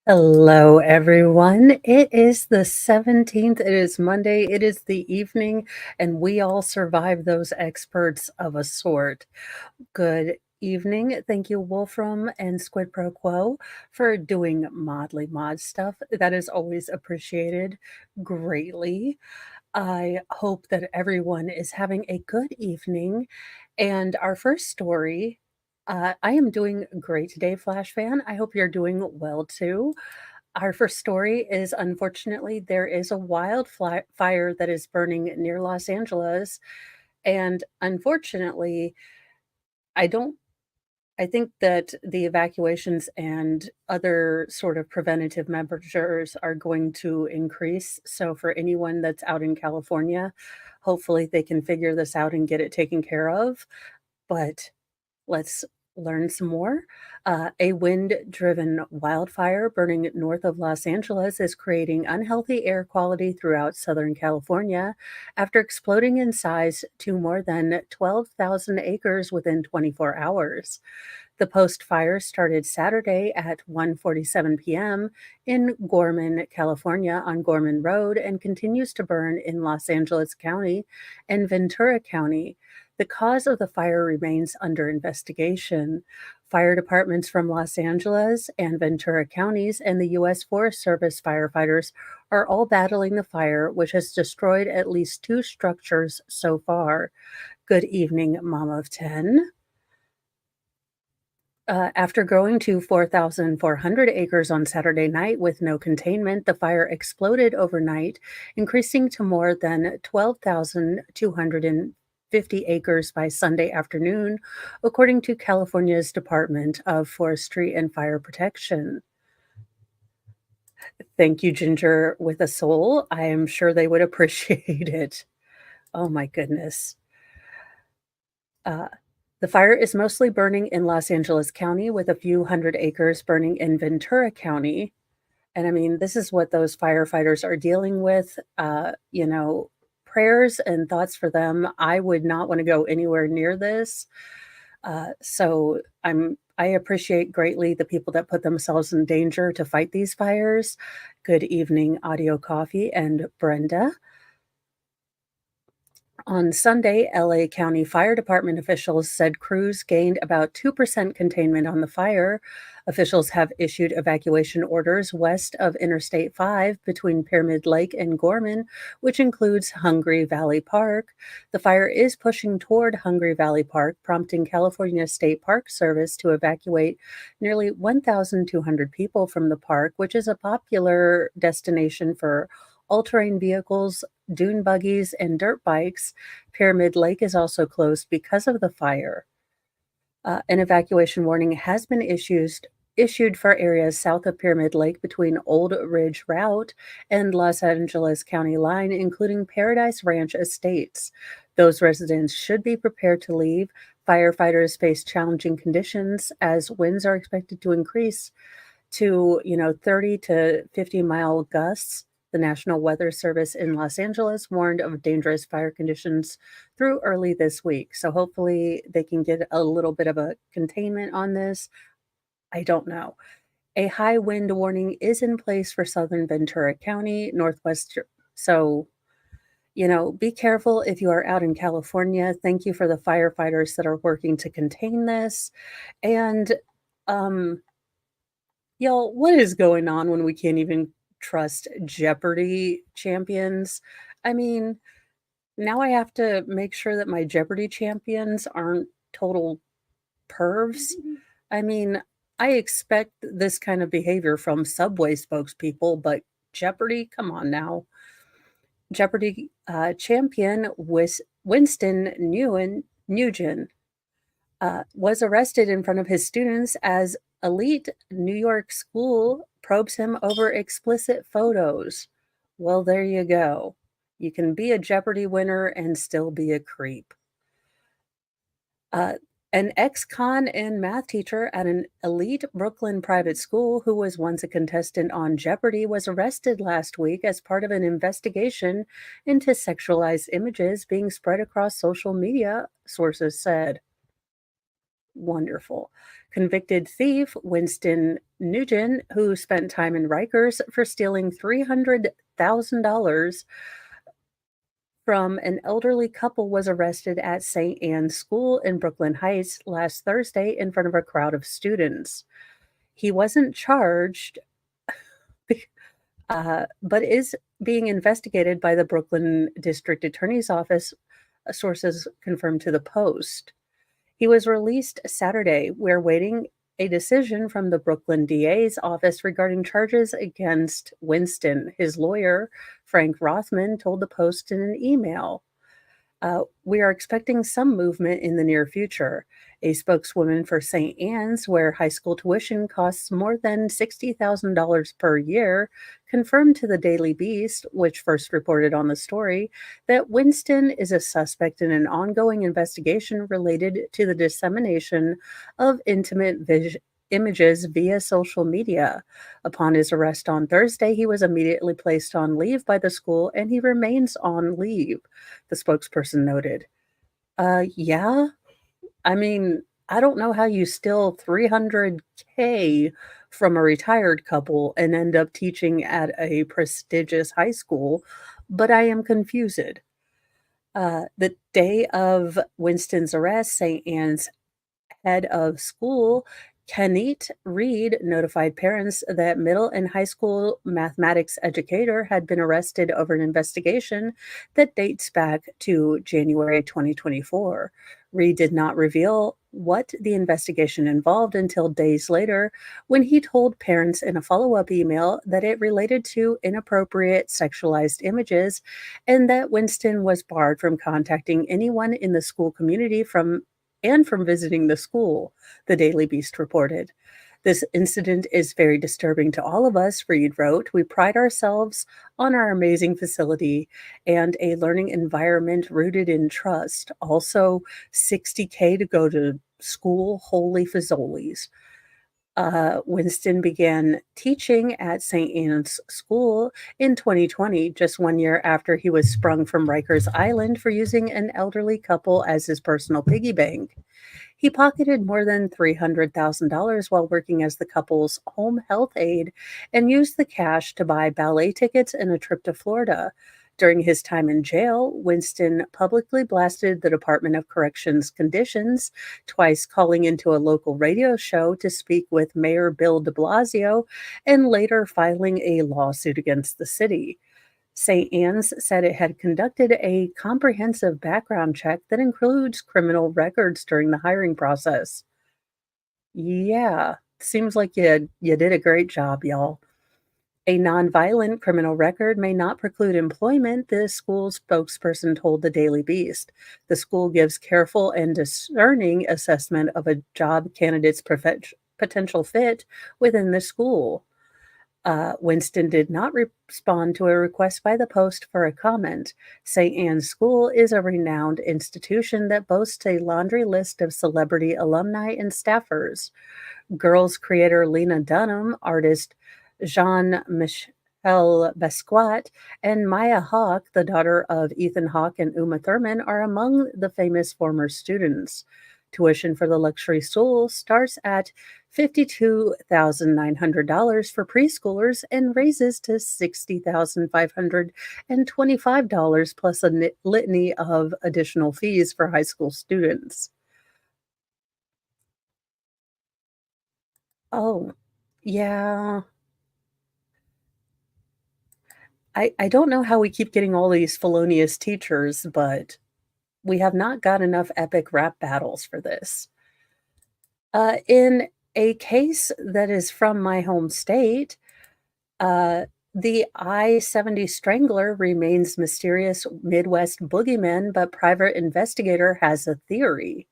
Hello, everyone. It is the 17th. It is Monday. It is the evening, and we all survived those experts of a sort. Good evening. Thank you, Wolfram and Squid Pro Quo, for doing Modly Mod stuff. That is always appreciated greatly. I hope that everyone is having a good evening. And our first story, I am doing great today, Flash fan. I hope you're doing well too. Our first story is unfortunately, there is a wildfire that is burning near Los Angeles. And unfortunately, I don't I think that the evacuations and other sort of preventative measures are going to increase. So, for anyone that's out in California, hopefully they can figure this out and get it taken care of. But let's learn some more. A wind driven wildfire burning north of Los Angeles is creating unhealthy air quality throughout Southern California after exploding in size to more than 12,000 acres within 24 hours. The post fire started Saturday at 1:47 p.m. in Gorman, California on Gorman Road and continues to burn in Los Angeles County and Ventura County. The cause of the fire remains under investigation. Fire departments from Los Angeles and Ventura counties and the U.S. Forest Service firefighters are all battling the fire, which has destroyed at least two structures so far. Good evening, Mom of 10. After growing to 4,400 acres on Saturday night with no containment, the fire exploded overnight, increasing to more than 12,250 acres by Sunday afternoon, according to California's Department of Forestry and Fire Protection. Thank you, Ginger with a Soul. I am sure they would appreciate it. Oh my goodness. Uh, the fire is mostly burning in Los Angeles County, with a few hundred acres burning in Ventura County. And I mean, this is what those firefighters are dealing with. Prayers and thoughts for them. I would not want to go anywhere near this. I appreciate greatly the people that put themselves in danger to fight these fires. Good evening, Audio Coffee and Brenda. On Sunday, LA County Fire Department officials said crews gained about 2% containment on the fire. Officials have issued evacuation orders west of Interstate 5 between Pyramid Lake and Gorman, which includes Hungry Valley Park. The fire is pushing toward Hungry Valley Park, prompting California State Park Service to evacuate nearly 1,200 people from the park, which is a popular destination for all-terrain vehicles, dune buggies, and dirt bikes. Pyramid Lake is also closed because of the fire. An evacuation warning has been issued for areas south of Pyramid Lake between Old Ridge Route and Los Angeles County line, including Paradise Ranch Estates. Those residents should be prepared to leave. Firefighters face challenging conditions as winds are expected to increase to, 30 to 50-mile gusts. The National Weather Service in Los Angeles warned of dangerous fire conditions through early this week. So hopefully they can get a little bit of a containment on this. I don't know. A high wind warning is in place for southern Ventura County, northwest. So, be careful if you are out in California. Thank you for the firefighters that are working to contain this. And, um, y'all, what is going on when we can't even trust Jeopardy champions? I mean, now I have to make sure that my Jeopardy champions aren't total pervs. I mean, I expect this kind of behavior from Subway spokespeople, but Jeopardy, come on now. Jeopardy champion Winston Nugent was arrested in front of his students as elite New York school probes him over explicit photos. Well, there you go. You can be a Jeopardy winner and still be a creep. Uh, an ex-con and math teacher at an elite Brooklyn private school who was once a contestant on Jeopardy was arrested last week as part of an investigation into sexualized images being spread across social media, sources said. Wonderful. Convicted thief Winston Nugent, who spent time in Rikers for stealing $300,000 from an elderly couple, was arrested at St. Anne's School in Brooklyn Heights last Thursday in front of a crowd of students. He wasn't charged, but is being investigated by the Brooklyn District Attorney's Office, sources confirmed to the Post. He was released Saturday. We're waiting a decision from the Brooklyn DA's office regarding charges against Winston. His lawyer, Frank Rothman, told the Post in an email. We are expecting some movement in the near future. A spokeswoman for St. Anne's, where high school tuition costs more than $60,000 per year, confirmed to the Daily Beast, which first reported on the story, that Winston is a suspect in an ongoing investigation related to the dissemination of intimate images via social media. Upon his arrest on Thursday, he was immediately placed on leave by the school and he remains on leave, the spokesperson noted. Yeah, I mean, I don't know how you steal 300K from a retired couple and end up teaching at a prestigious high school, but I am confused. The day of Winston's arrest, St. Anne's head of school, Kennet Reed, notified parents that middle and high school mathematics educator had been arrested over an investigation that dates back to January 2024. Reed did not reveal what the investigation involved until days later when he told parents in a follow up email that it related to inappropriate sexualized images and that Winston was barred from contacting anyone in the school community from visiting the school, the Daily Beast reported. This incident is very disturbing to all of us, Reed wrote. We pride ourselves on our amazing facility and a learning environment rooted in trust. Also, 60K to go to school, holy fazoli's. Winston began teaching at St. Anne's School in 2020, just 1 year after he was sprung from Rikers Island for using an elderly couple as his personal piggy bank. He pocketed more than $300,000 while working as the couple's home health aide and used the cash to buy ballet tickets and a trip to Florida. During his time in jail, Winston publicly blasted the Department of Corrections conditions, twice calling into a local radio show to speak with Mayor Bill de Blasio and later filing a lawsuit against the city. St. Anne's said it had conducted a comprehensive background check that includes criminal records during the hiring process. Yeah, seems like you did a great job, y'all. A nonviolent criminal record may not preclude employment, the school's spokesperson told the Daily Beast. The school gives careful and discerning assessment of a job candidate's potential fit within the school. Winston did not respond to a request by the Post for a comment. St. Anne's School is a renowned institution that boasts a laundry list of celebrity alumni and staffers. Girls creator Lena Dunham, artist Jean-Michel Basquiat, and Maya Hawke, the daughter of Ethan Hawke and Uma Thurman, are among the famous former students. Tuition for the luxury school starts at $52,900 for preschoolers and raises to $60,525 plus a litany of additional fees for high school students. Oh, yeah. I don't know how we keep getting all these felonious teachers, but we have not got enough epic rap battles for this. In a case that is from my home state, the I-70 strangler remains mysterious Midwest boogeyman, but private investigator has a theory.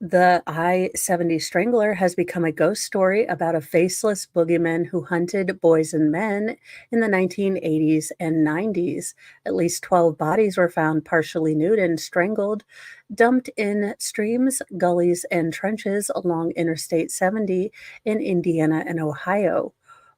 The I-70 Strangler has become a ghost story about a faceless boogeyman who hunted boys and men in the 1980s and 90s. At least 12 bodies were found partially nude and strangled, dumped in streams, gullies, and trenches along Interstate 70 in Indiana and Ohio.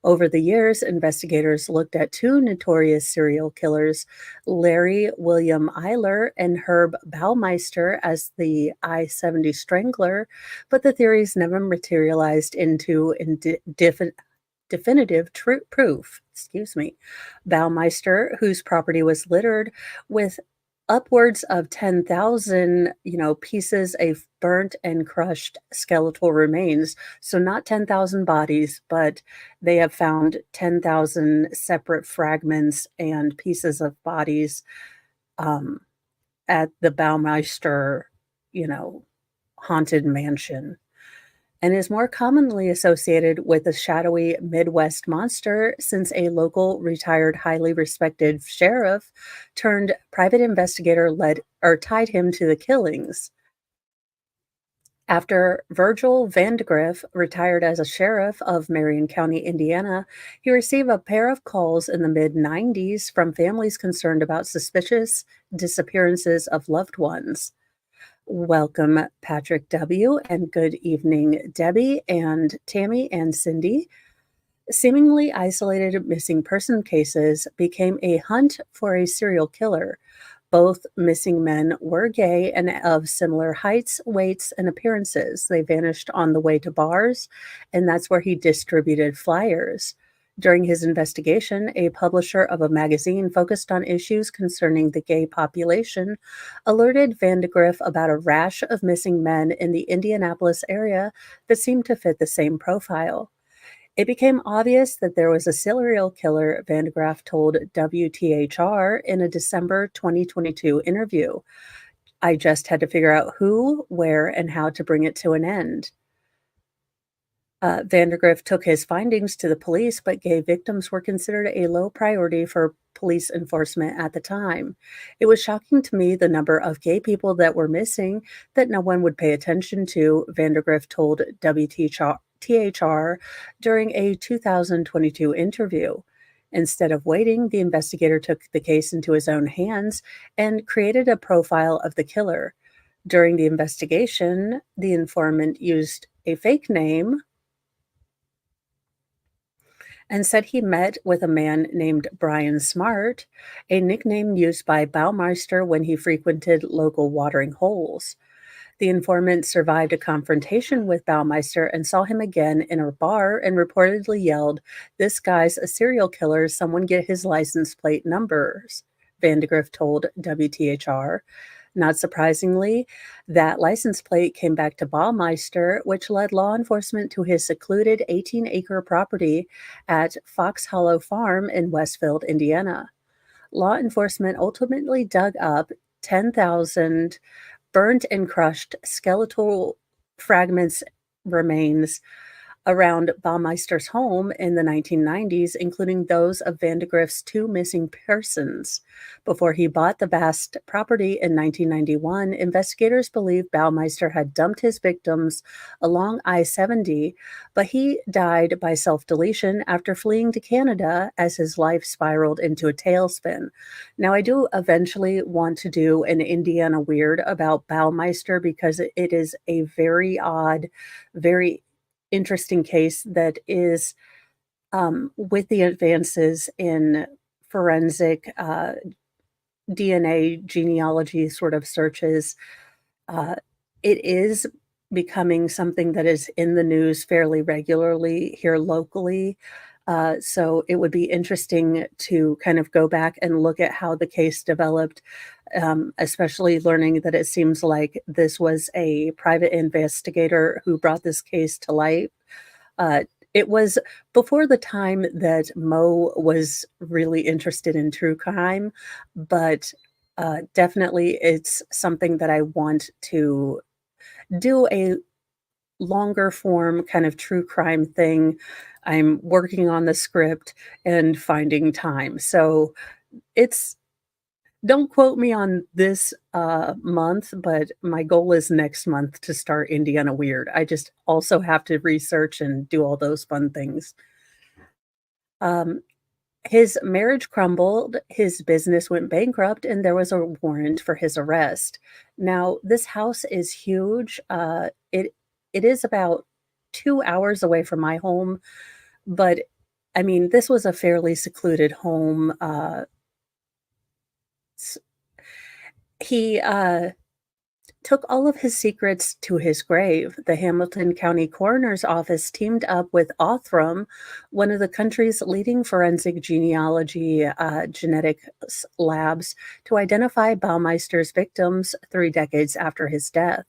Over the years, investigators looked at two notorious serial killers, Larry William Eiler and Herb Baumeister, as the I-70 Strangler, but the theories never materialized into definitive proof. Excuse me. Baumeister, whose property was littered with upwards of 10,000, pieces of burnt and crushed skeletal remains. So not 10,000 bodies, but they have found 10,000 separate fragments and pieces of bodies um, at the Baumeister, you know, haunted mansion, and is more commonly associated with a shadowy Midwest monster since a local retired highly respected sheriff turned private investigator led or tied him to the killings. After Virgil Vandegrift retired as a sheriff of Marion County, Indiana, he received a pair of calls in the mid 90s from families concerned about suspicious disappearances of loved ones. Welcome, Patrick W., and good evening, Debbie and Tammy and Cindy. Seemingly isolated missing person cases became a hunt for a serial killer. Both missing men were gay and of similar heights, weights, and appearances. They vanished on the way to bars, and that's where he distributed flyers. During his investigation, a publisher of a magazine focused on issues concerning the gay population alerted Vandegrift about a rash of missing men in the Indianapolis area that seemed to fit the same profile. It became obvious that there was a serial killer, Vandegrift told WTHR in a December 2022 interview. I just had to figure out who, where, and how to bring it to an end. Vandegrift took his findings to the police, but gay victims were considered a low priority for police enforcement at the time. It was shocking to me the number of gay people that were missing that no one would pay attention to, Vandegrift told WTHR during a 2022 interview. Instead of waiting, the investigator took the case into his own hands and created a profile of the killer. During the investigation, the informant used a fake name and said he met with a man named Brian Smart, a nickname used by Baumeister when he frequented local watering holes. The informant survived a confrontation with Baumeister and saw him again in a bar and reportedly yelled, "This guy's a serial killer, someone get his license plate numbers," Vandegrift told WTHR. Not surprisingly, that license plate came back to Baumeister, which led law enforcement to his secluded 18-acre property at Fox Hollow Farm in Westfield, Indiana. Law enforcement ultimately dug up 10,000 burnt and crushed skeletal fragments remains around Baumeister's home in the 1990s, including those of Vandegrift's two missing persons. Before he bought the vast property in 1991, investigators believe Baumeister had dumped his victims along I-70, but he died by self-deletion after fleeing to Canada as his life spiraled into a tailspin. Now, I do eventually want to do an Indiana Weird about Baumeister because it is a very odd, very interesting case that is, with the advances in forensic DNA genealogy sort of searches, uh, it is becoming something that is in the news fairly regularly here locally. So it would be interesting to kind of go back and look at how the case developed, especially learning that it seems like this was a private investigator who brought this case to light. Uh, it was before the time that Mo was really interested in true crime, but definitely it's something that I want to do a longer form kind of true crime thing. I'm working on the script and finding time. So it's don't quote me on this month, but my goal is next month to start Indiana Weird. I just also have to research and do all those fun things. Um, his marriage crumbled, his business went bankrupt, and there was a warrant for his arrest. Now, this house is huge. It is about 2 hours away from my home, but I mean, this was a fairly secluded home. S he, took all of his secrets to his grave. The Hamilton County Coroner's Office teamed up with Othram, one of the country's leading forensic genealogy genetics labs, to identify Baumeister's victims 3 decades after his death.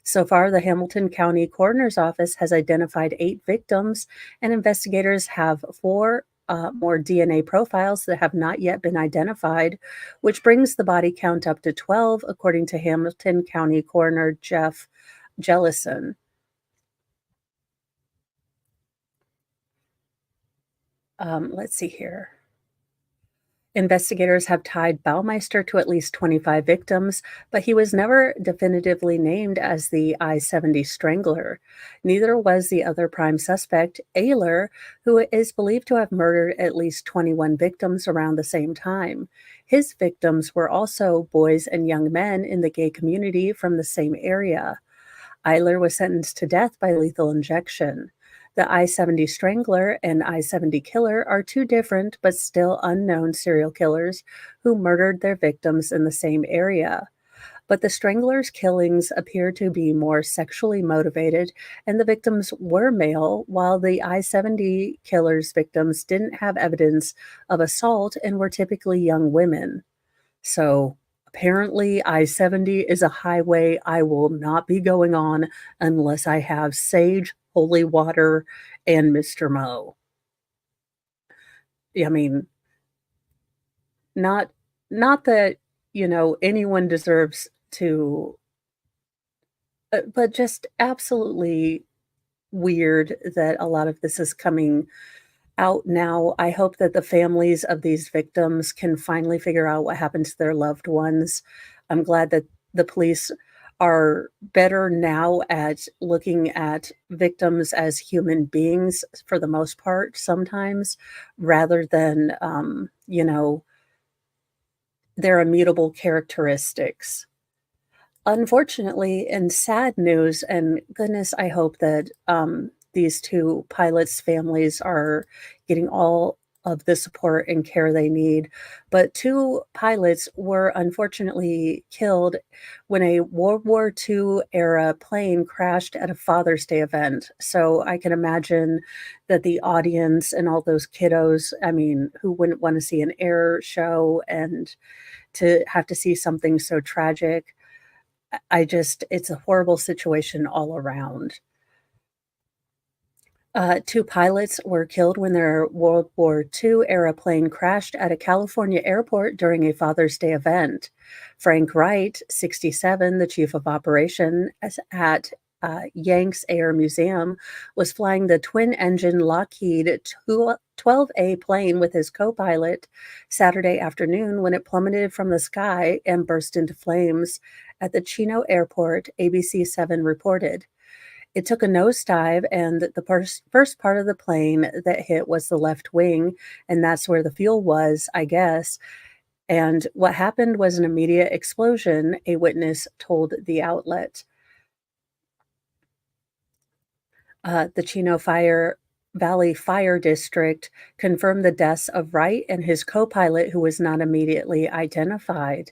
So far, the Hamilton County Coroner's Office has identified 8 victims, and investigators have 4 more DNA profiles that have not yet been identified, which brings the body count up to 12, according to Hamilton County Coroner Jeff Jellison. Let's see here. Investigators have tied Baumeister to at least 25 victims, but he was never definitively named as the I-70 strangler. Neither was the other prime suspect, Ayler, who is believed to have murdered at least 21 victims around the same time. His victims were also boys and young men in the gay community from the same area. Eiler was sentenced to death by lethal injection. The I-70 strangler and I-70 killer are two different but still unknown serial killers who murdered their victims in the same area. But the strangler's killings appear to be more sexually motivated, and the victims were male, while the I-70 killer's victims didn't have evidence of assault and were typically young women. So apparently, I-70 is a highway I will not be going on unless I have sage, holy water, and Mr. Mo. I mean, not not that, anyone deserves to but just absolutely weird that a lot of this is coming out now. I hope that the families of these victims can finally figure out what happened to their loved ones. I'm glad that the police are better now at looking at victims as human beings for the most part sometimes, rather than, their immutable characteristics. Unfortunately, in sad news, and goodness, I hope that these two pilots' families are getting all of the support and care they need. But 2 pilots were unfortunately killed when a World War II era plane crashed at a Father's Day event. So I can imagine that the audience and all those kiddos, I mean, who wouldn't want to see an air show and to have to see something so tragic? I just it's a horrible situation all around. 2 pilots were killed when their World War II era plane crashed at a California airport during a Father's Day event. Frank Wright, 67, the chief of operation at Yanks Air Museum, was flying the twin-engine Lockheed 12A plane with his co-pilot Saturday afternoon when it plummeted from the sky and burst into flames at the Chino Airport, ABC7 reported. It took a nosedive, and the first part of the plane that hit was the left wing, and that's where the fuel was, I guess. And what happened was an immediate explosion, a witness told the outlet. The Chino Fire Valley Fire District confirmed the deaths of Wright and his co-pilot, who was not immediately identified.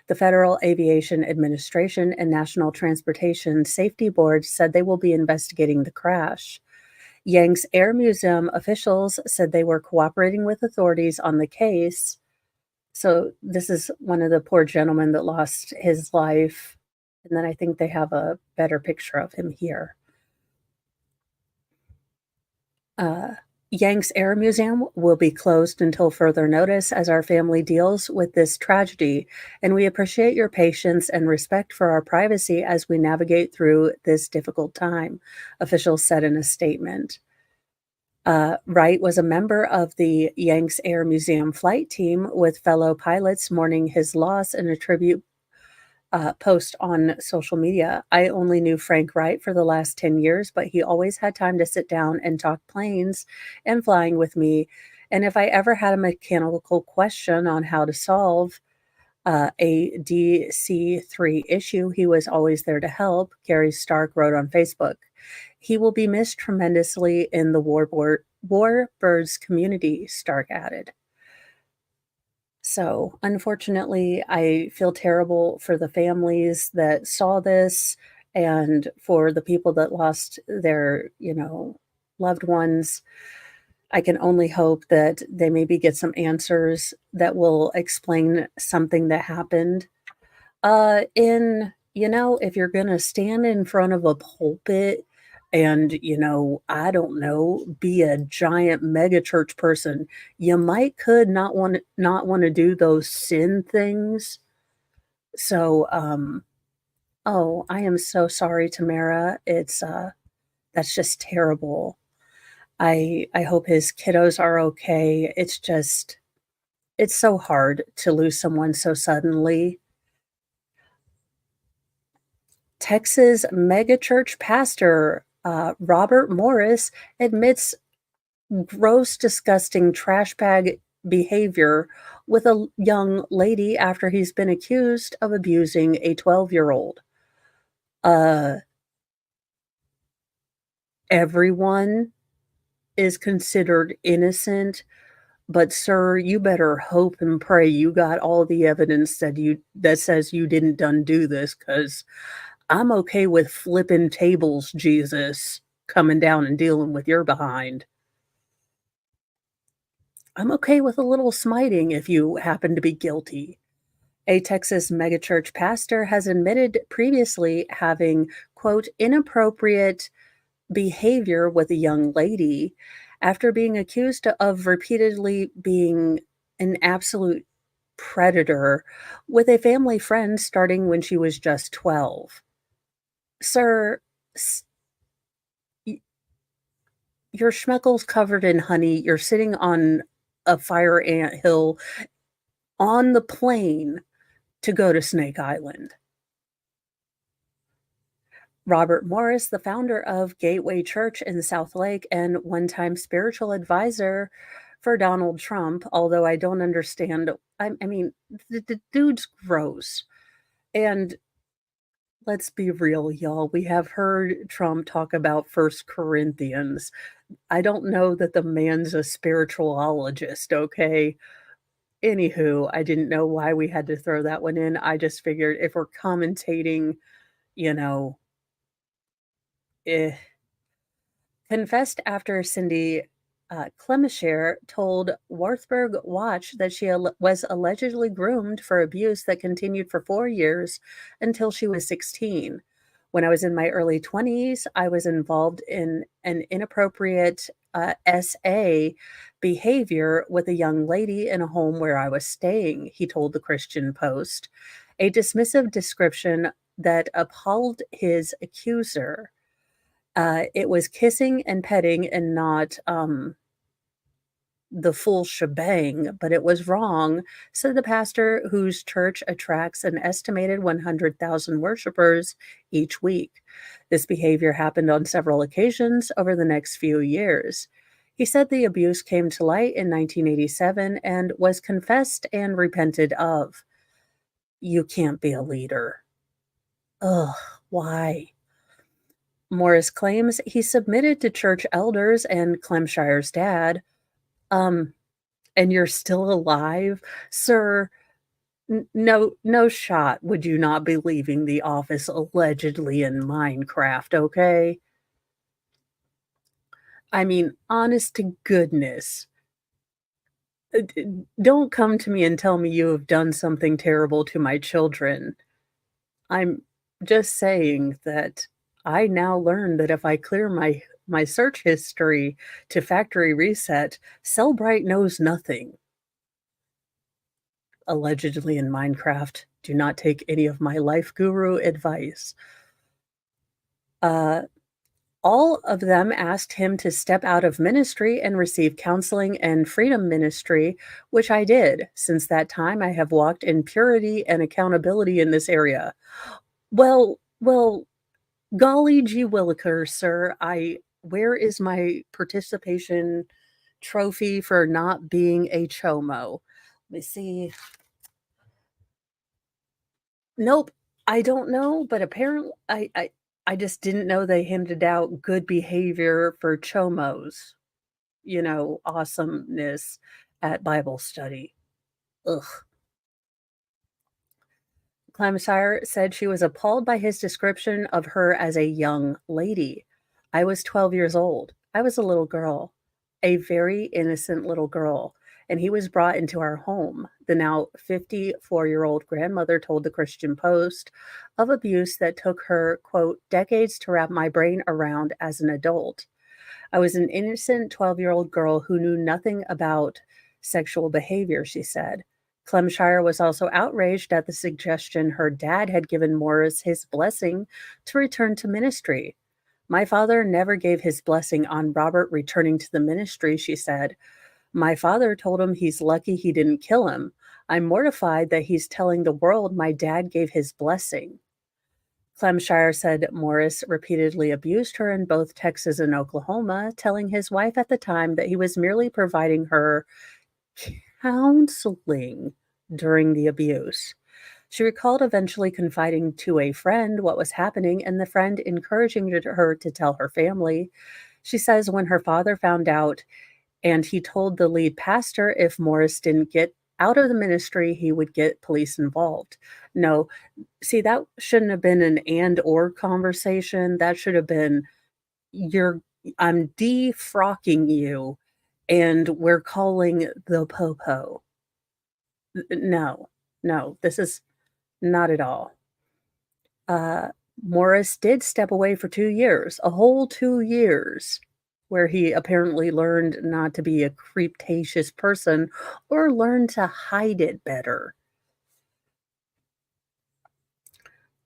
The Federal Aviation Administration and National Transportation Safety Board said they will be investigating the crash. Yanks Air Museum officials said they were cooperating with authorities on the case. So this is one of the poor gentlemen that lost his life. And then I think they have a better picture of him here. Uh, Yanks Air Museum will be closed until further notice as our family deals with this tragedy, and we appreciate your patience and respect for our privacy as we navigate through this difficult time, officials said in a statement. Wright was a member of the Yanks Air Museum flight team, with fellow pilots mourning his loss in a tribute post on social media. I only knew Frank Wright for the last 10 years, but he always had time to sit down and talk planes and flying with me. And if I ever had a mechanical question on how to solve a DC-3 issue, he was always there to help, Gary Stark wrote on Facebook. He will be missed tremendously in the Warbirds community, Stark added. So, unfortunately, I feel terrible for the families that saw this and for the people that lost their, loved ones. I can only hope that they maybe get some answers that will explain something that happened. If you're gonna stand in front of a pulpit and, I don't know, be a giant mega church person, you might could not wanna do those sin things. So, oh, I am so sorry, Tamara. That's just terrible. I hope his kiddos are okay. It's so hard to lose someone so suddenly. Texas megachurch pastor, Robert Morris admits gross, disgusting trash bag behavior with a young lady after he's been accused of abusing a 12-year-old. Uh, Everyone is considered innocent, but sir, you better hope and pray you got all the evidence that says you didn't done do this, 'cause I'm okay with flipping tables, Jesus, coming down and dealing with your behind. I'm okay with a little smiting if you happen to be guilty. A Texas megachurch pastor has admitted previously having, quote, inappropriate behavior with a young lady after being accused of repeatedly being an absolute predator with a family friend starting when she was just 12. Sir, s- your schmeckle's covered in honey, you're sitting on a fire ant hill on the plane to go to Snake Island. Robert Morris, the founder of Gateway Church in South Lake and one-time spiritual advisor for Donald Trump, although I don't understand, I mean, the dude's gross, and let's be real, y'all, we have heard Trump talk about First Corinthians. I don't know that the man's a spiritualologist, okay? Anywho, I didn't know why we had to throw that one in. I just figured if we're commentating, you know, eh. Confessed after Cindy Clemisher told Warthburg Watch that she was allegedly groomed for abuse that continued for 4 years until she was 16. When I was in my early 20s, I was involved in an inappropriate SA behavior with a young lady in a home where I was staying, he told the Christian Post, a dismissive description that appalled his accuser. It was kissing and petting and not, the full shebang, but it was wrong, said the pastor whose church attracts an estimated 100,000 worshipers each week. This behavior happened on several occasions over the next few years. He said the abuse came to light in 1987 and was confessed and repented of. You can't be a leader. Ugh, why? Morris claims he submitted to church elders and Clemshire's dad. Um, and you're still alive? Sir, no shot would you not be leaving the office allegedly in Minecraft, okay? I mean, honest to goodness. Don't come to me and tell me you have done something terrible to my children. I'm just saying that I now learn that if I clear my search history to factory reset, Cellbrite knows nothing. Allegedly in Minecraft. Do not take any of my life guru advice. Uh, all of them asked him to step out of ministry and receive counseling and freedom ministry, which I did. Since that time, I have walked in purity and accountability in this area. Well, golly gee willikers, sir, I where is my participation trophy for not being a chomo? Let me see. Nope, I don't know, but apparently I just didn't know they handed out good behavior for chomos. awesomeness at Bible study. Ugh. Clemshire said she was appalled by his description of her as a young lady. I was 12 years old. I was a little girl, a very innocent little girl, and he was brought into our home. The now 54-year-old grandmother told the Christian Post of abuse that took her, quote, decades to wrap my brain around as an adult. I was an innocent 12-year-old girl who knew nothing about sexual behavior, she said. Clemshire was also outraged at the suggestion her dad had given Morris his blessing to return to ministry. My father never gave his blessing on Robert returning to the ministry, she said. My father told him he's lucky he didn't kill him. I'm mortified that he's telling the world my dad gave his blessing. Clemshire said Morris repeatedly abused her in both Texas and Oklahoma, telling his wife at the time that he was merely providing her counseling during the abuse. She recalled eventually confiding to a friend what was happening and the friend encouraging her to tell her family. She says when her father found out and he told the lead pastor if Morris didn't get out of the ministry, he would get police involved. No, see, that shouldn't have been an and or conversation. That should have been, you're, I'm defrocking you and we're calling the popo. No, no, this is not at all. Uh, Morris did step away for 2 years, a whole 2 years, where he apparently learned not to be a creeptacious person or learned to hide it better.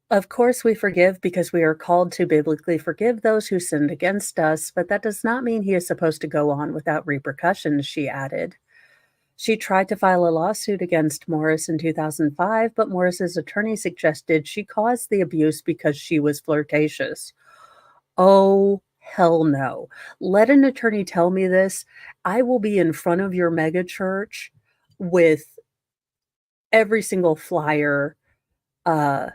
Of course, we forgive because we are called to biblically forgive those who sinned against us, but that does not mean he is supposed to go on without repercussions, she added. She tried to file a lawsuit against Morris in 2005, but Morris's attorney suggested she caused the abuse because she was flirtatious. Oh, hell no. Let an attorney tell me this. I will be in front of your mega church with every single flyer, uh,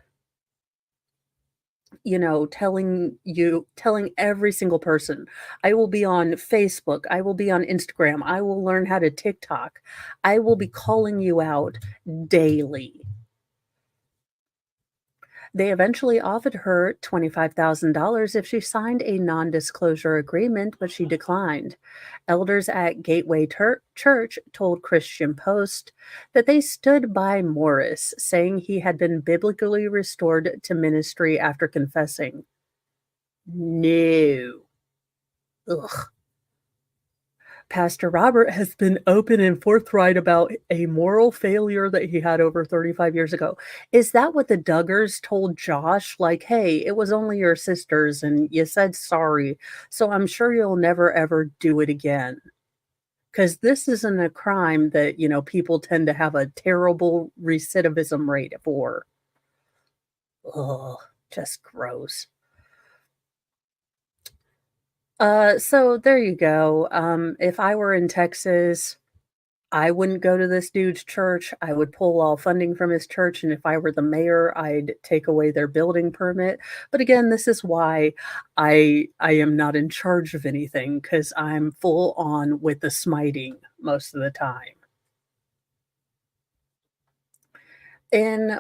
telling every single person. I will be on Facebook. I will be on Instagram. I will learn how to TikTok. I will be calling you out daily. They eventually offered her $25,000 if she signed a non disclosure agreement, but she declined. Elders at Gateway Church told Christian Post that they stood by Morris, saying he had been biblically restored to ministry after confessing. No. Ugh. Pastor Robert has been open and forthright about a moral failure that he had over 35 years ago. Is that what the Duggars told Josh? Like, hey, it was only your sisters and you said sorry, so I'm sure you'll never ever do it again. Because this isn't a crime that, people tend to have a terrible recidivism rate for. Ugh, just gross. So there you go. If I were in Texas, I wouldn't go to this dude's church. I would pull all funding from his church, and if I were the mayor, I'd take away their building permit. But again, this is why I am not in charge of anything because I'm full on with the smiting most of the time. In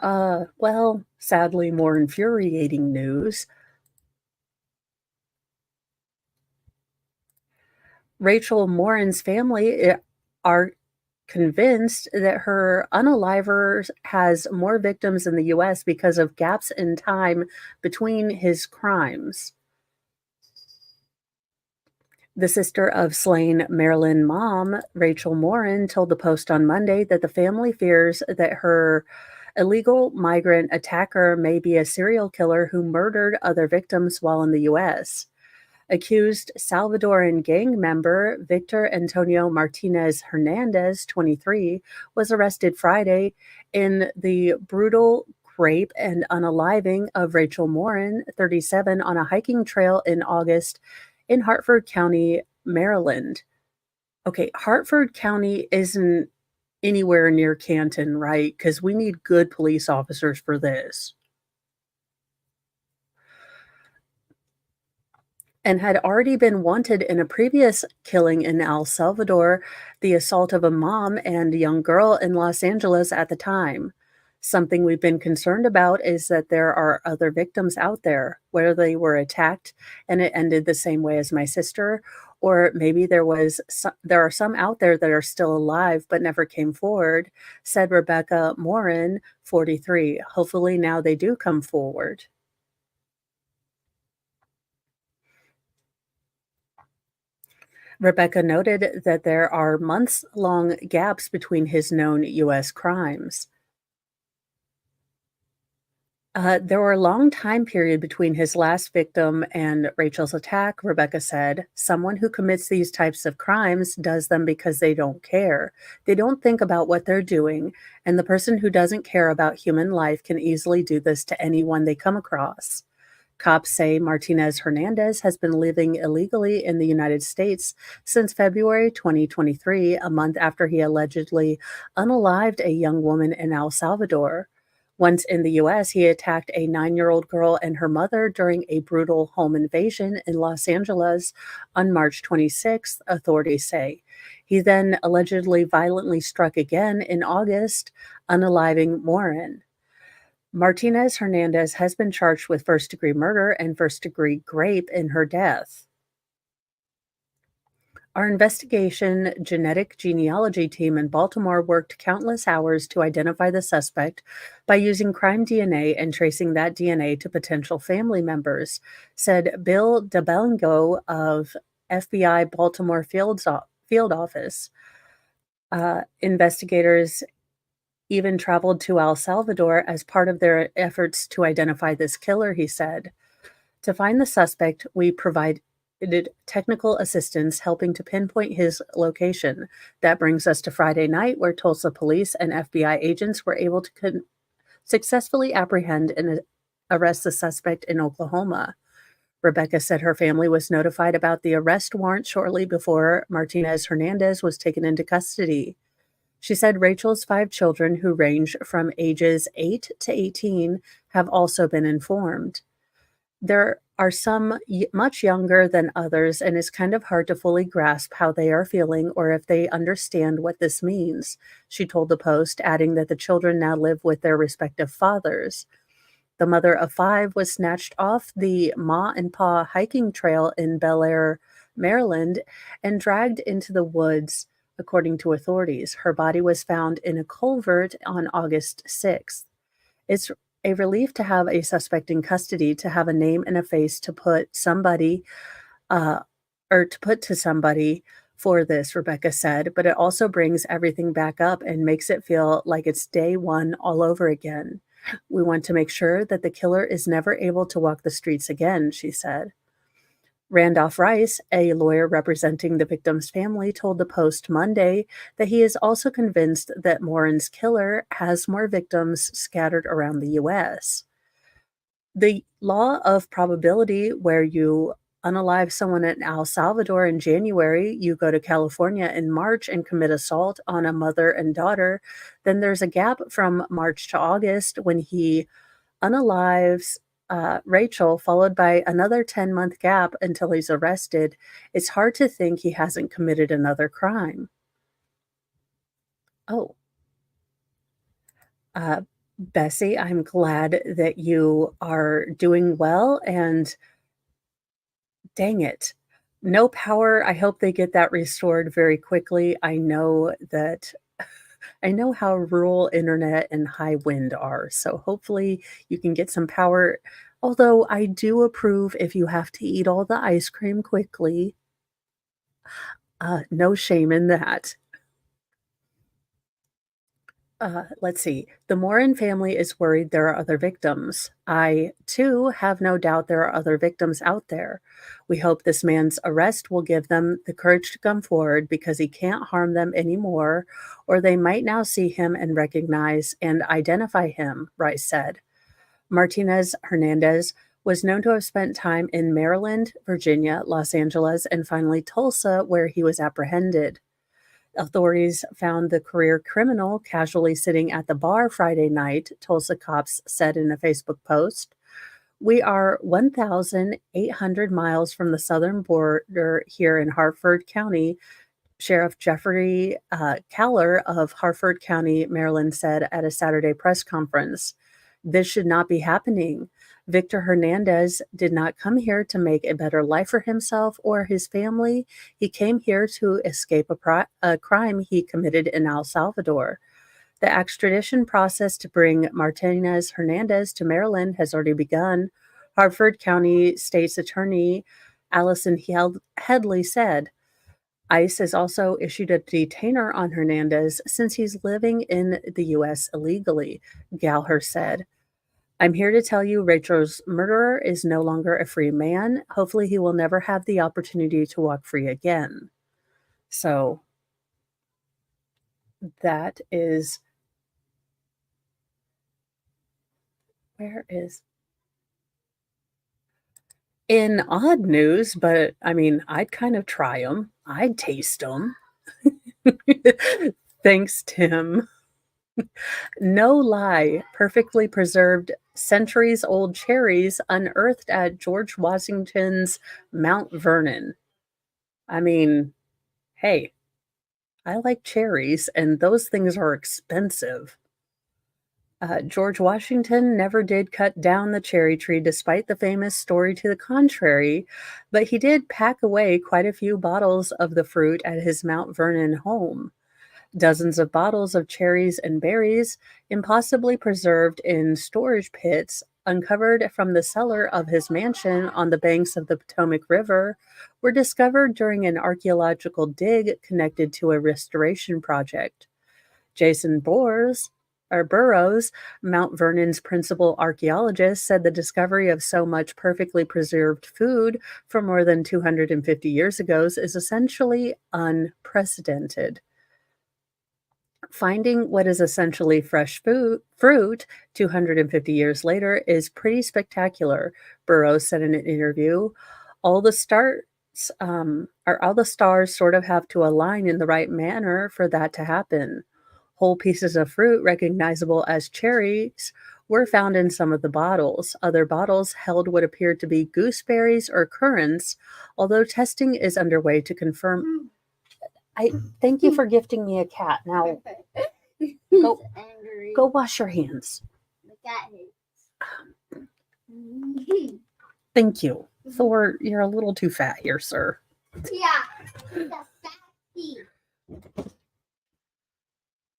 well, sadly more infuriating news, Rachel Morin's family are convinced that her unaliver has more victims in the US because of gaps in time between his crimes. The sister of slain Marilyn mom, Rachel Morin, told the Post on Monday that the family fears that her illegal migrant attacker may be a serial killer who murdered other victims while in the US. Accused Salvadoran gang member Victor Antonio Martinez Hernandez, 23, was arrested Friday in the brutal rape and unaliving of Rachel Morin, 37, on a hiking trail in August in Hartford County, Maryland. Okay, Hartford County isn't anywhere near Canton, right? Because we need good police officers for this. and had already been wanted in a previous killing in El Salvador, the assault of a mom and young girl in Los Angeles at the time. Something we've been concerned about is that there are other victims out there where they were attacked and it ended the same way as my sister, or maybe there are some out there that are still alive but never came forward, said Rebecca Morin, 43. Hopefully now they do come forward. Rebecca noted that there are months long gaps between his known U.S. crimes. There were a long time period between his last victim and Rachel's attack, Rebecca said. Someone who commits these types of crimes does them because they don't care. They don't think about what they're doing, and the person who doesn't care about human life can easily do this to anyone they come across. Cops say Martinez Hernandez has been living illegally in the United States since February 2023, a month after he allegedly unalived a young woman in El Salvador. Once in the U.S., he attacked a 9-year-old girl and her mother during a brutal home invasion in Los Angeles on March 26th, authorities say. He then allegedly violently struck again in August, unaliving Morin. Martinez Hernandez has been charged with first-degree murder and first-degree rape in her death. Our investigation genetic genealogy team in Baltimore worked countless hours to identify the suspect by using crime DNA and tracing that DNA to potential family members, said Bill DeBellingo of FBI Baltimore field office. Investigators even traveled to El Salvador as part of their efforts to identify this killer, he said. To find the suspect, we provided technical assistance helping to pinpoint his location. That brings us to Friday night, where Tulsa police and FBI agents were able to successfully apprehend and arrest the suspect in Oklahoma. Rebecca said her family was notified about the arrest warrant shortly before Martinez Hernandez was taken into custody. She said Rachel's 5 children, who range from ages 8 to 18, have also been informed. There are some much younger than others, and it's kind of hard to fully grasp how they are feeling or if they understand what this means, she told the Post, adding that the children now live with their respective fathers. The mother of 5 was snatched off the Ma and Pa hiking trail in Bel Air, Maryland, and dragged into the woods, according to authorities. Her body was found in a culvert on August 6th. It's a relief to have a suspect in custody, to have a name and a face to put somebody, uh, or to put to somebody for this, Rebecca said, but it also brings everything back up and makes it feel like it's day one all over again. We want to make sure that the killer is never able to walk the streets again, she said. Randolph Rice, a lawyer representing the victim's family, told the Post Monday that he is also convinced that Morin's killer has more victims scattered around the U.S. The law of probability, where you unalive someone in El Salvador in January, you go to California in March and commit assault on a mother and daughter, then there's a gap from March to August when he unalives Rachel, followed by another 10-month gap until he's arrested. It's hard to think he hasn't committed another crime. Oh, uh, Bessie, I'm glad that you are doing well, and dang it. No power. I hope they get that restored very quickly. I know how rural internet and high wind are, so hopefully you can get some power. Although I do approve if you have to eat all the ice cream quickly. No shame in that. Let's see. The Morin family is worried there are other victims. I, too, have no doubt there are other victims out there. We hope this man's arrest will give them the courage to come forward because he can't harm them anymore, or they might now see him and recognize and identify him, Rice said. Martinez Hernandez was known to have spent time in Maryland, Virginia, Los Angeles, and finally Tulsa, where he was apprehended. Authorities found the career criminal casually sitting at the bar Friday night, Tulsa cops said in a Facebook post. We are 1,800 miles from the southern border here in Harford County, Sheriff Jeffrey Kaller of Harford County, Maryland, said at a Saturday press conference. This should not be happening. Victor Hernandez did not come here to make a better life for himself or his family. He came here to escape a crime he committed in El Salvador. The extradition process to bring Martinez Hernandez to Maryland has already begun. Harford County State's Attorney Allison Headley said. ICE has also issued a detainer on Hernandez since he's living in the U.S. illegally, Gallagher said. I'm here to tell you Rachel's murderer is no longer a free man. Hopefully, he will never have the opportunity to walk free again. So that is. Where is. In odd news, but I mean, I'd kind of try them. I'd taste them. Thanks, Tim. No lie, perfectly preserved centuries old cherries unearthed at George Washington's Mount Vernon. I mean, hey, I like cherries, and those things are expensive. George Washington never did cut down the cherry tree, despite the famous story to the contrary, but he did pack away quite a few bottles of the fruit at his Mount Vernon home. Dozens of bottles of cherries and berries, impossibly preserved in storage pits, uncovered from the cellar of his mansion on the banks of the Potomac River, were discovered during an archaeological dig connected to a restoration project. Jason Burrows, Mount Vernon's principal archaeologist, said the discovery of so much perfectly preserved food from more than 250 years ago is essentially unprecedented. Finding what is essentially fresh fruit 250 years later is pretty spectacular, Burroughs said in an interview. All the all the stars sort of have to align in the right manner for that to happen. Whole pieces of fruit recognizable as cherries were found in some of the bottles. Other bottles held what appeared to be gooseberries or currants, although testing is underway to confirm. I thank you for gifting me a cat. Now go angry. Go wash your hands. The cat hates. Thank you. Thor, you're a little too fat here, sir. Yeah, he's a fatty.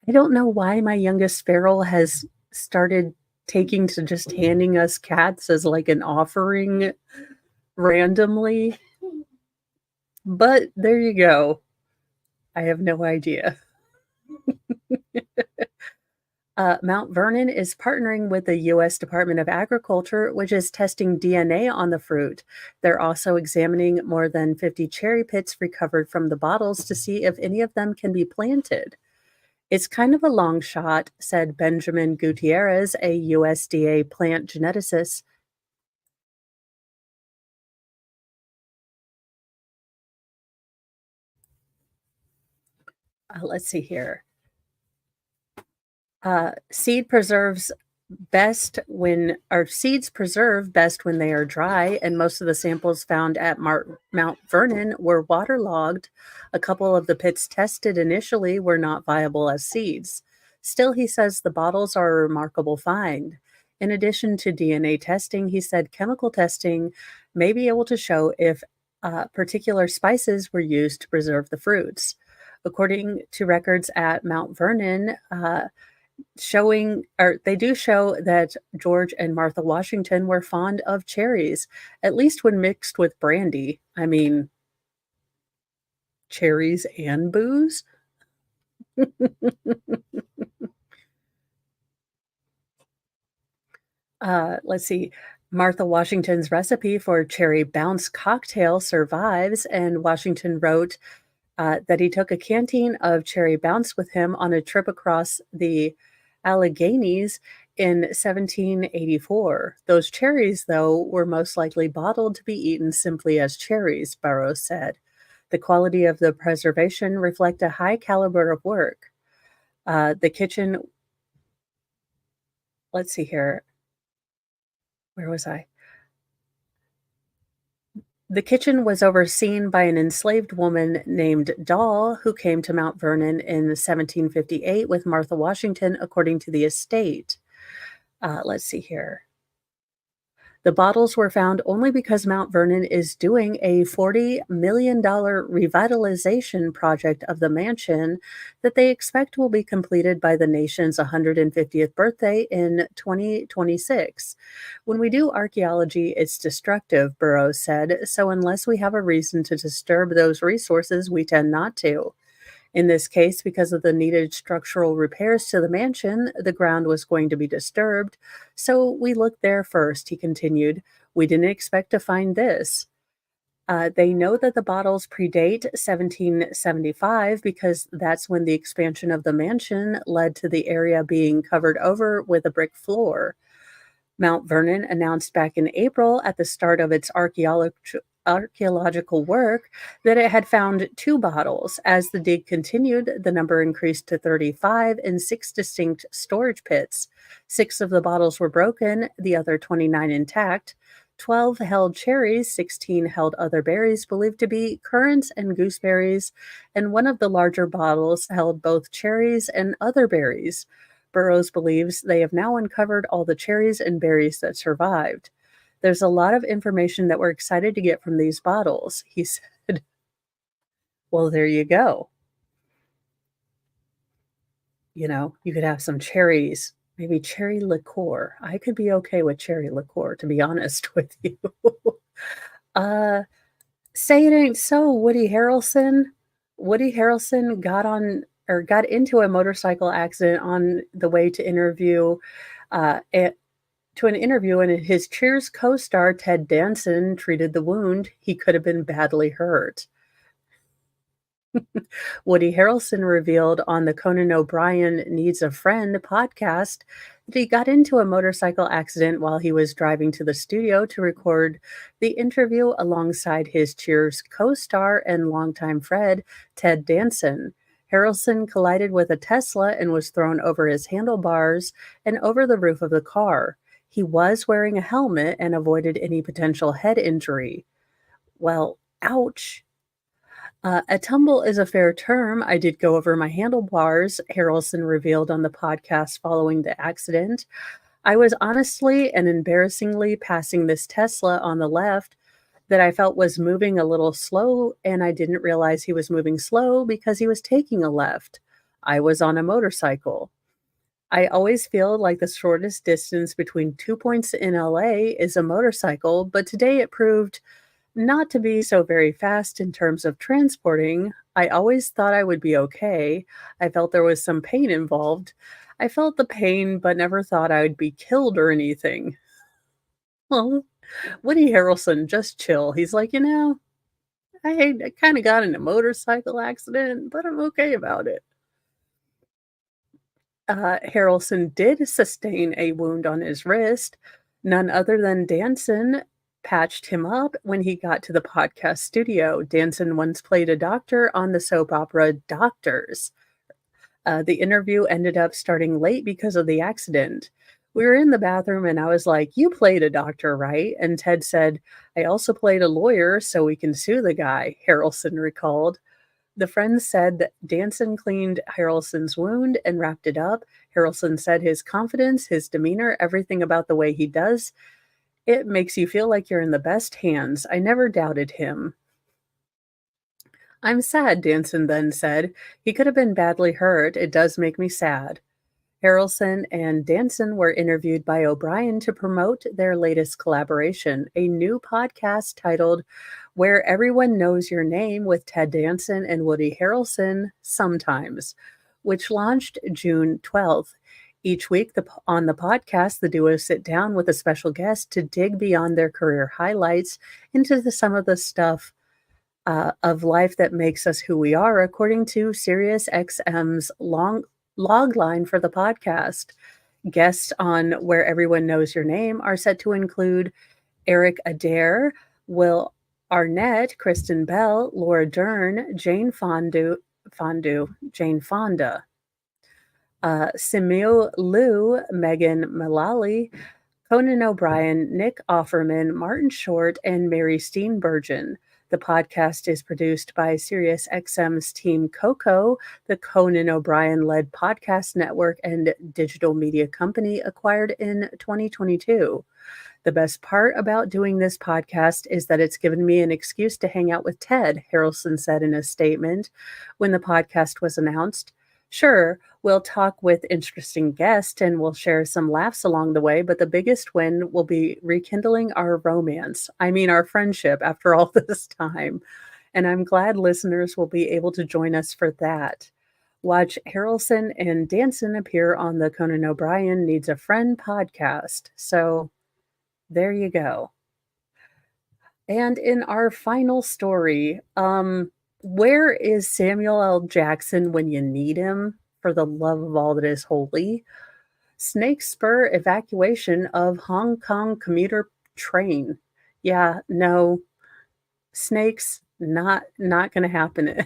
I don't know why my youngest feral has started taking to just handing us cats as like an offering randomly. But there you go. I have no idea. Mount Vernon is partnering with the U.S. Department of Agriculture, which is testing DNA on the fruit. They're also examining more than 50 cherry pits recovered from the bottles to see if any of them can be planted. It's kind of a long shot, said Benjamin Gutierrez, a USDA plant geneticist. Let's see here. Seeds preserve best when they are dry, and most of the samples found at Mount Vernon were waterlogged. A couple of the pits tested initially were not viable as seeds. Still, he says the bottles are a remarkable find. In addition to DNA testing, he said chemical testing may be able to show if particular spices were used to preserve the fruits. According to records at Mount Vernon, they do show that George and Martha Washington were fond of cherries, at least when mixed with brandy. I mean, cherries and booze? Let's see. Martha Washington's recipe for cherry bounce cocktail survives, and Washington wrote that he took a canteen of cherry bounce with him on a trip across the Alleghenies in 1784. Those cherries, though, were most likely bottled to be eaten simply as cherries, Burroughs said. The quality of the preservation reflect a high caliber of work. The kitchen, let's see here. Where was I? The kitchen was overseen by an enslaved woman named Doll, who came to Mount Vernon in 1758 with Martha Washington, according to the estate. Let's see here. The bottles were found only because Mount Vernon is doing a $40 million revitalization project of the mansion that they expect will be completed by the nation's 150th birthday in 2026. When we do archaeology, it's destructive, Burroughs said, so unless we have a reason to disturb those resources, we tend not to. In this case, because of the needed structural repairs to the mansion, the ground was going to be disturbed. So we looked there first, he continued. We didn't expect to find this. They know that the bottles predate 1775 because that's when the expansion of the mansion led to the area being covered over with a brick floor. Mount Vernon announced back in April at the start of its archaeological work that it had found two bottles. As the dig continued, the number increased to 35 in six distinct storage pits. Six of the bottles were broken, the other 29 intact. 12 held cherries, 16 held other berries believed to be currants and gooseberries, and one of the larger bottles held both cherries and other berries. Burroughs believes they have now uncovered all the cherries and berries that survived. There's a lot of information that we're excited to get from these bottles, he said. Well, there you go. You could have some cherries, maybe cherry liqueur. I could be okay with cherry liqueur, to be honest with you. uh, Say it ain't so, Woody Harrelson. Woody Harrelson got into a motorcycle accident on the way to an interview, and his Cheers co-star Ted Danson treated the wound. He could have been badly hurt. Woody Harrelson revealed on the Conan O'Brien Needs a Friend podcast that he got into a motorcycle accident while he was driving to the studio to record the interview alongside his Cheers co-star and longtime friend, Ted Danson. Harrelson collided with a Tesla and was thrown over his handlebars and over the roof of the car. He was wearing a helmet and avoided any potential head injury. Well, ouch. A tumble is a fair term. I did go over my handlebars, Harrelson revealed on the podcast following the accident. I was honestly and embarrassingly passing this Tesla on the left that I felt was moving a little slow, and I didn't realize he was moving slow because he was taking a left. I was on a motorcycle. I always feel like the shortest distance between 2 points in LA is a motorcycle, but today it proved not to be so very fast in terms of transporting. I always thought I would be okay. I felt there was some pain involved. I felt the pain, but never thought I would be killed or anything. Well, Woody Harrelson, just chill. He's like, I kind of got in a motorcycle accident, but I'm okay about it. Harrelson did sustain a wound on his wrist. None other than Danson patched him up when he got to the podcast studio. Danson once played a doctor on the soap opera Doctors. The interview ended up starting late because of the accident. We were in the bathroom and I was like, "You played a doctor, right?" And Ted said, "I also played a lawyer, so we can sue the guy," Harrelson recalled. The friends said that Danson cleaned Harrelson's wound and wrapped it up. Harrelson said his confidence, his demeanor, everything about the way he does, it makes you feel like you're in the best hands. I never doubted him. I'm sad, Danson then said. He could have been badly hurt. It does make me sad. Harrelson and Danson were interviewed by O'Brien to promote their latest collaboration, a new podcast titled Where Everyone Knows Your Name with Ted Danson and Woody Harrelson Sometimes, which launched June 12th. Each week on the podcast, the duo sit down with a special guest to dig beyond their career highlights into some of the stuff of life that makes us who we are, according to SiriusXM's log line for the podcast. Guests on Where Everyone Knows Your Name are set to include Eric Adair, Will Arnett, Kristen Bell, Laura Dern, Jane Fonda, Simu Liu, Megan Mullally, Conan O'Brien, Nick Offerman, Martin Short, and Mary Steenburgen. The podcast is produced by SiriusXM's Team Coco, the Conan O'Brien led podcast network and digital media company acquired in 2022. The best part about doing this podcast is that it's given me an excuse to hang out with Ted, Harrelson said in a statement when the podcast was announced. Sure, we'll talk with interesting guests and we'll share some laughs along the way, but the biggest win will be rekindling our romance. I mean, our friendship after all this time. And I'm glad listeners will be able to join us for that. Watch Harrelson and Danson appear on the Conan O'Brien Needs a Friend podcast. So there you go. And in our final story, where is Samuel L. Jackson when you need him? For the love of all that is holy. Snakes spur evacuation of Hong Kong commuter train. Yeah, no, snakes not going to happen.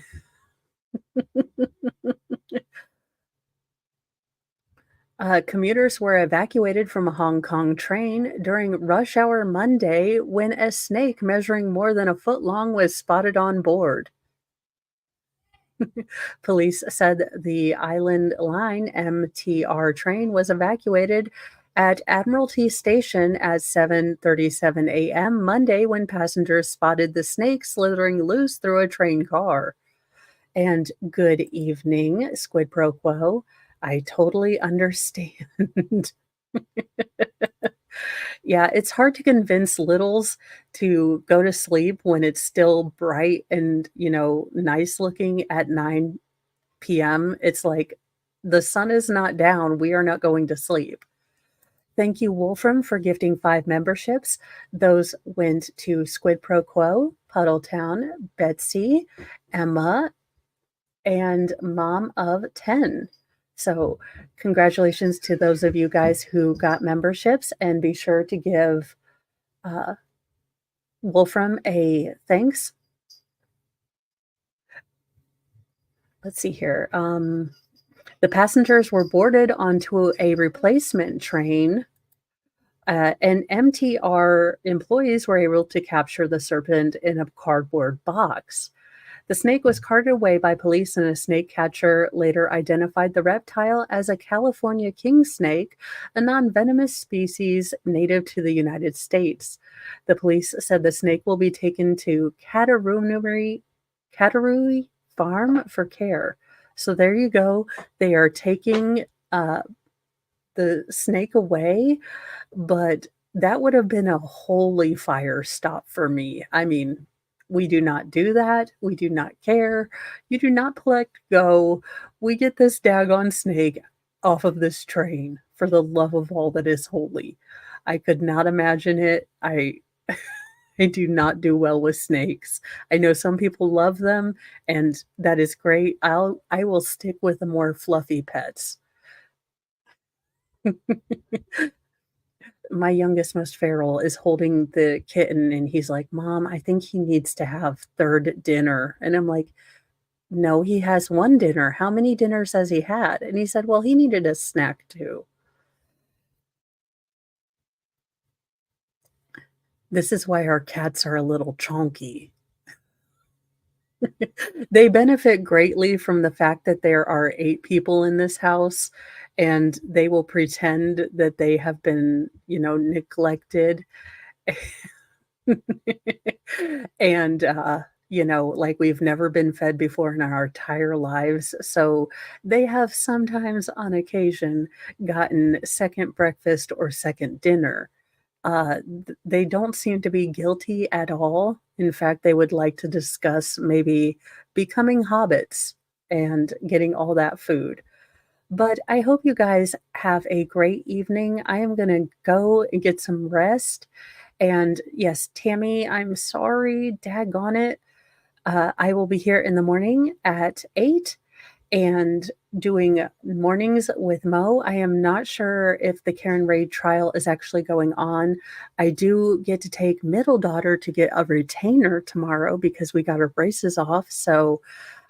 Commuters were evacuated from a Hong Kong train during rush hour Monday when a snake measuring more than a foot long was spotted on board. Police said the Island Line MTR train was evacuated at Admiralty Station at 7:37 a.m. Monday when passengers spotted the snake slithering loose through a train car. And good evening, Squid Pro Quo. I totally understand. Yeah, it's hard to convince littles to go to sleep when it's still bright and, nice looking at 9 p.m. It's like the sun is not down. We are not going to sleep. Thank you, Wolfram, for gifting 5 memberships. Those went to Squid Pro Quo, Puddletown, Betsy, Emma, and Mom of 10. So, congratulations to those of you guys who got memberships, and be sure to give Wolfram a thanks. Let's see here. The passengers were boarded onto a replacement train, and MTR employees were able to capture the serpent in a cardboard box. The snake was carted away by police, and a snake catcher later identified the reptile as a California king snake, a non-venomous species native to the United States. The police said the snake will be taken to Catarui Farm for care. So there you go. They are taking the snake away, but that would have been a holy fire stop for me. I mean, we do not do that. We do not care. You do not let go. We get this daggone snake off of this train for the love of all that is holy. I could not imagine it. I do not do well with snakes. I know some people love them, and that is great. I will stick with the more fluffy pets. My youngest, most feral, is holding the kitten, and he's like, "Mom, I think he needs to have third dinner." And I'm like, "No, he has one dinner. How many dinners has he had?" And he said, "Well, he needed a snack too." This is why our cats are a little chonky. They benefit greatly from the fact that there are 8 people in this house, and they will pretend that they have been, neglected. And, like we've never been fed before in our entire lives. So they have sometimes, on occasion, gotten second breakfast or second dinner. They don't seem to be guilty at all. In fact, they would like to discuss maybe becoming hobbits and getting all that food. But I hope you guys have a great evening. I am going to go and get some rest. And yes, Tammy, I'm sorry. Daggone it. I will be here in the morning at 8 and doing mornings with Mo. I am not sure if the Karen Raid trial is actually going on. I do get to take middle daughter to get a retainer tomorrow because we got our braces off. So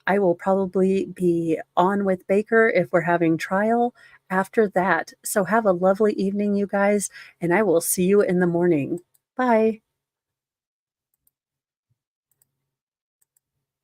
I will probably be on with Baker if we're having trial, after that. So have a lovely evening, you guys, and I will see you in the morning. Bye.